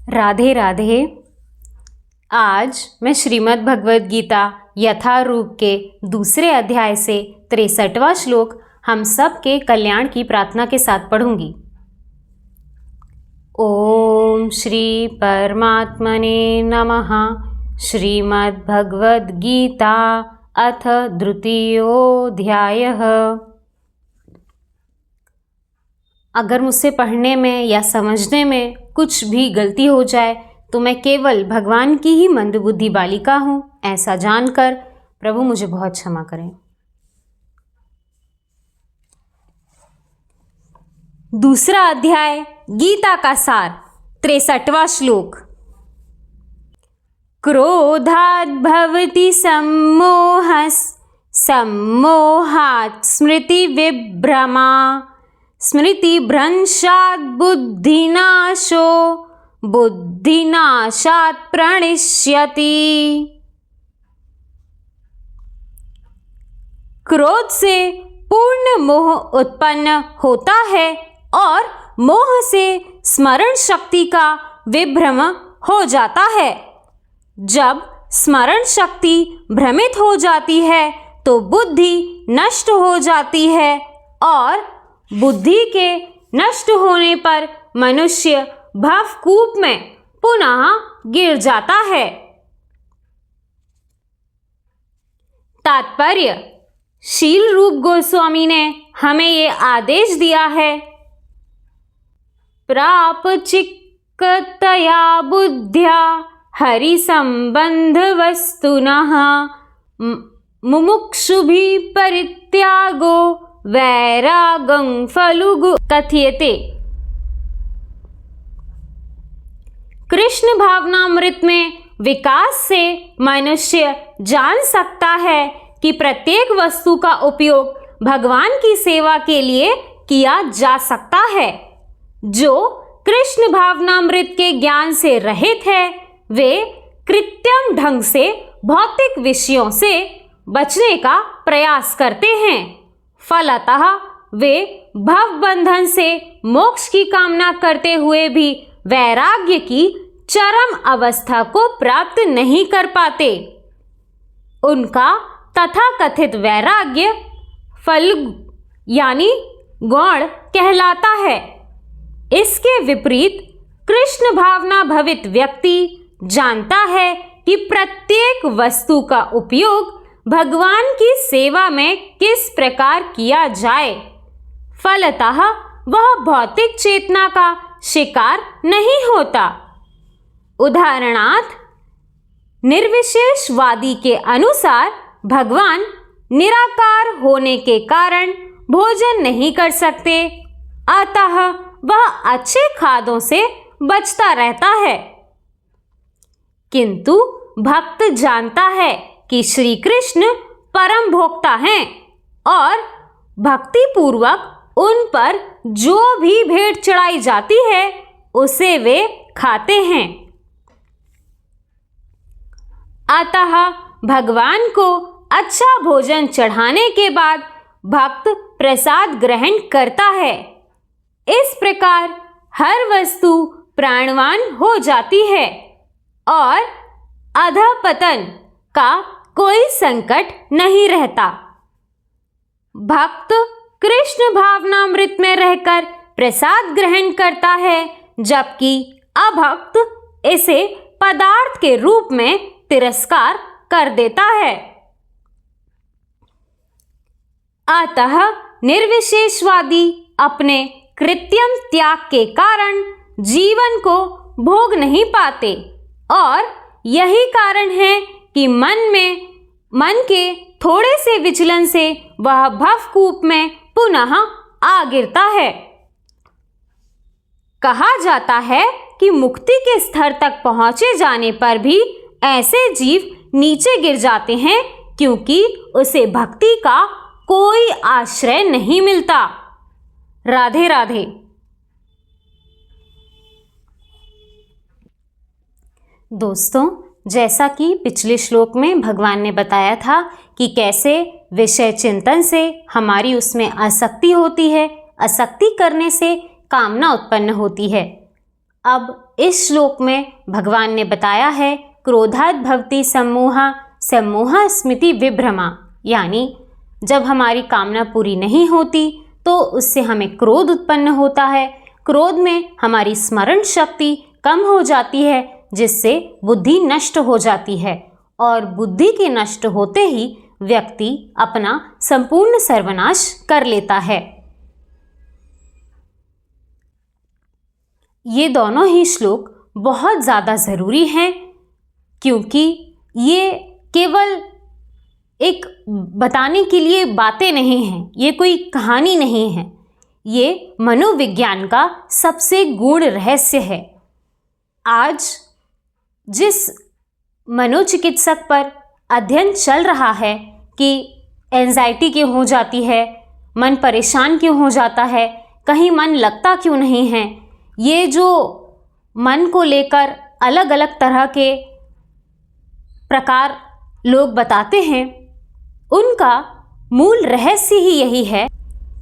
राधे राधे। आज मैं श्रीमद् भगवद गीता यथारूप के दूसरे अध्याय से 63वां श्लोक हम सब के कल्याण की प्रार्थना के साथ पढ़ूंगी। ओम श्री परमात्मने नमः। श्रीमद् भगवद गीता अथ द्वितीयोऽध्यायः। अगर मुझसे पढ़ने में या समझने में कुछ भी गलती हो जाए तो मैं केवल भगवान की ही मंदबुद्धि बालिका हूँ, ऐसा जानकर प्रभु मुझे बहुत क्षमा करें। दूसरा अध्याय गीता का सार 63वां श्लोक। क्रोधात् भवति सम्मोहः सम्मोहात् स्मृति विभ्रमा स्मृतिभ्रंशात् बुद्धिनाशो बुद्धिनाशात् प्रणश्यति। क्रोध से पूर्ण मोह उत्पन्न होता है और मोह से स्मरण शक्ति का विभ्रम हो जाता है। जब स्मरण शक्ति भ्रमित हो जाती है तो बुद्धि नष्ट हो जाती है और बुद्धि के नष्ट होने पर मनुष्य भवकूप में पुनः गिर जाता है। तात्पर्य, शील रूप गोस्वामी ने हमें ये आदेश दिया है, प्रापचिक्कतया बुद्ध्या हरि संबंध वस्तुनः मुमुक्षुभिः परित्यागो वैरागं फलुगु कथ्यते। कृष्ण भावनामृत में विकास से मनुष्य जान सकता है कि प्रत्येक वस्तु का उपयोग भगवान की सेवा के लिए किया जा सकता है। जो कृष्ण भावनामृत के ज्ञान से रहित है वे कृत्रिम ढंग से भौतिक विषयों से बचने का प्रयास करते हैं। फलतः वे भव बंधन से मोक्ष की कामना करते हुए भी वैराग्य की चरम अवस्था को प्राप्त नहीं कर पाते। उनका तथाकथित वैराग्य फल यानी गौण कहलाता है। इसके विपरीत कृष्ण भावना भवित व्यक्ति जानता है कि प्रत्येक वस्तु का उपयोग भगवान की सेवा में किस प्रकार किया जाए। फलतः वह भौतिक चेतना का शिकार नहीं होता। उदाहरणार्थ, निर्विशेषवादी के अनुसार भगवान निराकार होने के कारण भोजन नहीं कर सकते, अतः वह अच्छे खाद्यों से बचता रहता है। किंतु भक्त जानता है कि श्री कृष्ण परम भोक्ता हैं और भक्ति पूर्वक उन पर जो भी भेंट चढ़ाई जाती है उसे वे खाते हैं। अतः भगवान को अच्छा भोजन चढ़ाने के बाद भक्त प्रसाद ग्रहण करता है। इस प्रकार हर वस्तु प्राणवान हो जाती है और अधःपतन का कोई संकट नहीं रहता। भक्त कृष्ण भावनामृत में रहकर प्रसाद ग्रहण करता है, जबकि अभक्त इसे पदार्थ के रूप में तिरस्कार कर देता है। अतः निर्विशेषवादी अपने कृत्रिम त्याग के कारण जीवन को भोग नहीं पाते और यही कारण है कि मन के थोड़े से विचलन से वह भवकूप में पुनः आ गिरता है। कहा जाता है कि मुक्ति के स्तर तक पहुंचे जाने पर भी ऐसे जीव नीचे गिर जाते हैं क्योंकि उसे भक्ति का कोई आश्रय नहीं मिलता। राधे राधे। दोस्तों, जैसा कि पिछले श्लोक में भगवान ने बताया था कि कैसे विषय चिंतन से हमारी उसमें आसक्ति होती है, आसक्ति करने से कामना उत्पन्न होती है। अब इस श्लोक में भगवान ने बताया है, क्रोधात् भवति सम्मोहा सम्मोहा स्मृति विभ्रमा, यानी जब हमारी कामना पूरी नहीं होती तो उससे हमें क्रोध उत्पन्न होता है। क्रोध में हमारी स्मरण शक्ति कम हो जाती है, जिससे बुद्धि नष्ट हो जाती है और बुद्धि के नष्ट होते ही व्यक्ति अपना संपूर्ण सर्वनाश कर लेता है। ये दोनों ही श्लोक बहुत ज़्यादा ज़रूरी हैं, क्योंकि ये केवल एक बताने के लिए बातें नहीं हैं, ये कोई कहानी नहीं है, ये मनोविज्ञान का सबसे गूढ़ रहस्य है। आज जिस मनोचिकित्सक पर अध्ययन चल रहा है कि एंजाइटी क्यों हो जाती है, मन परेशान क्यों हो जाता है, कहीं मन लगता क्यों नहीं है, ये जो मन को लेकर अलग अलग तरह के प्रकार लोग बताते हैं, उनका मूल रहस्य ही यही है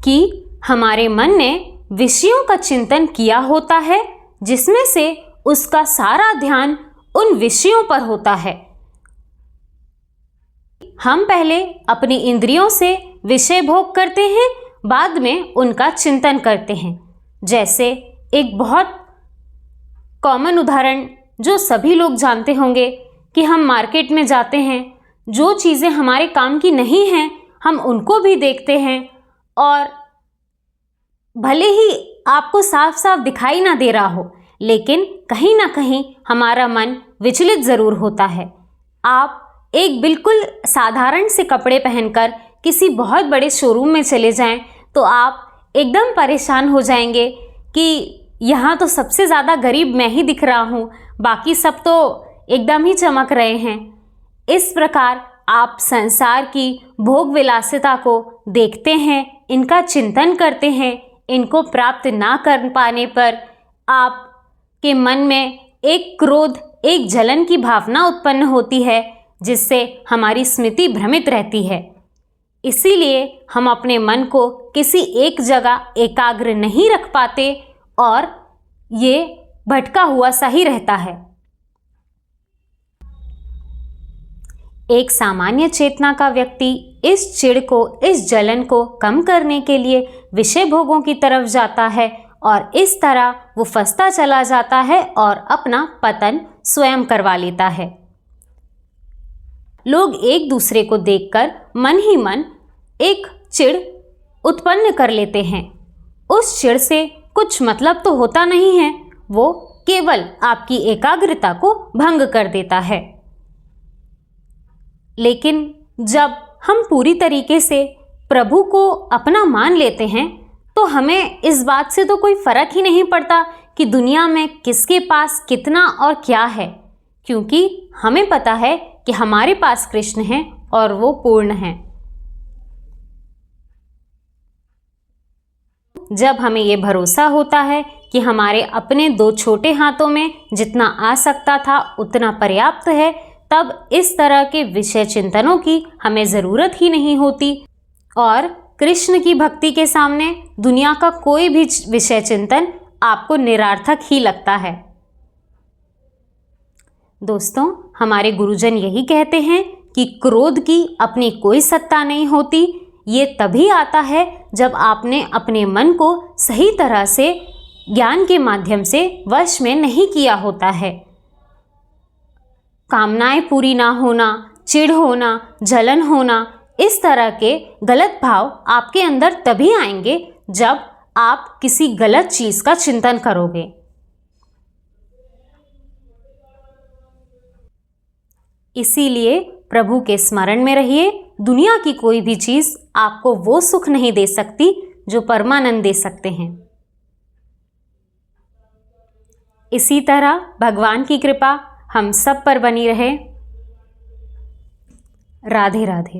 कि हमारे मन ने विषयों का चिंतन किया होता है, जिसमें से उसका सारा ध्यान उन विषयों पर होता है। हम पहले अपनी इंद्रियों से विषय भोग करते हैं, बाद में उनका चिंतन करते हैं। जैसे एक बहुत कॉमन उदाहरण जो सभी लोग जानते होंगे कि हम मार्केट में जाते हैं, जो चीज़ें हमारे काम की नहीं हैं हम उनको भी देखते हैं, और भले ही आपको साफ साफ दिखाई ना दे रहा हो, लेकिन कहीं ना कहीं हमारा मन विचलित ज़रूर होता है। आप एक बिल्कुल साधारण से कपड़े पहनकर किसी बहुत बड़े शोरूम में चले जाएं तो आप एकदम परेशान हो जाएंगे कि यहाँ तो सबसे ज़्यादा गरीब मैं ही दिख रहा हूँ, बाकी सब तो एकदम ही चमक रहे हैं। इस प्रकार आप संसार की भोग विलासिता को देखते हैं, इनका चिंतन करते हैं, इनको प्राप्त ना कर पाने पर आपके मन में एक क्रोध, एक जलन की भावना उत्पन्न होती है, जिससे हमारी स्मृति भ्रमित रहती है। इसीलिए हम अपने मन को किसी एक जगह एकाग्र नहीं रख पाते और ये भटका हुआ सा ही रहता है। एक सामान्य चेतना का व्यक्ति इस चिढ़ को, इस जलन को कम करने के लिए विषय भोगों की तरफ जाता है और इस तरह वो फंसता चला जाता है और अपना पतन स्वयं करवा लेता है। लोग एक दूसरे को देखकर मन ही मन एक चिढ़ उत्पन्न कर लेते हैं। उस चिढ़ से कुछ मतलब तो होता नहीं है, वो केवल आपकी एकाग्रता को भंग कर देता है। लेकिन जब हम पूरी तरीके से प्रभु को अपना मान लेते हैं तो हमें इस बात से तो कोई फर्क ही नहीं पड़ता कि दुनिया में किसके पास कितना और क्या है, क्योंकि हमें पता है कि हमारे पास कृष्ण हैं और वो पूर्ण हैं। जब हमें ये भरोसा होता है कि हमारे अपने दो छोटे हाथों में जितना आ सकता था उतना पर्याप्त है, तब इस तरह के विषय चिंतनों की हमें ज़रूरत ही नहीं होती और कृष्ण की भक्ति के सामने दुनिया का कोई भी विषय चिंतन आपको निरर्थक ही लगता है। दोस्तों, हमारे गुरुजन यही कहते हैं कि क्रोध की अपनी कोई सत्ता नहीं होती। ये तभी आता है जब आपने अपने मन को सही तरह से ज्ञान के माध्यम से वश में नहीं किया होता है। कामनाएं पूरी ना होना, चिढ़ होना, जलन होना, इस तरह के गलत भाव आपके अंदर तभी आएंगे जब आप किसी गलत चीज़ का चिंतन करोगे। इसीलिए प्रभु के स्मरण में रहिए। दुनिया की कोई भी चीज़ आपको वो सुख नहीं दे सकती जो परमानंद दे सकते हैं। इसी तरह भगवान की कृपा हम सब पर बनी रहे। राधे राधे।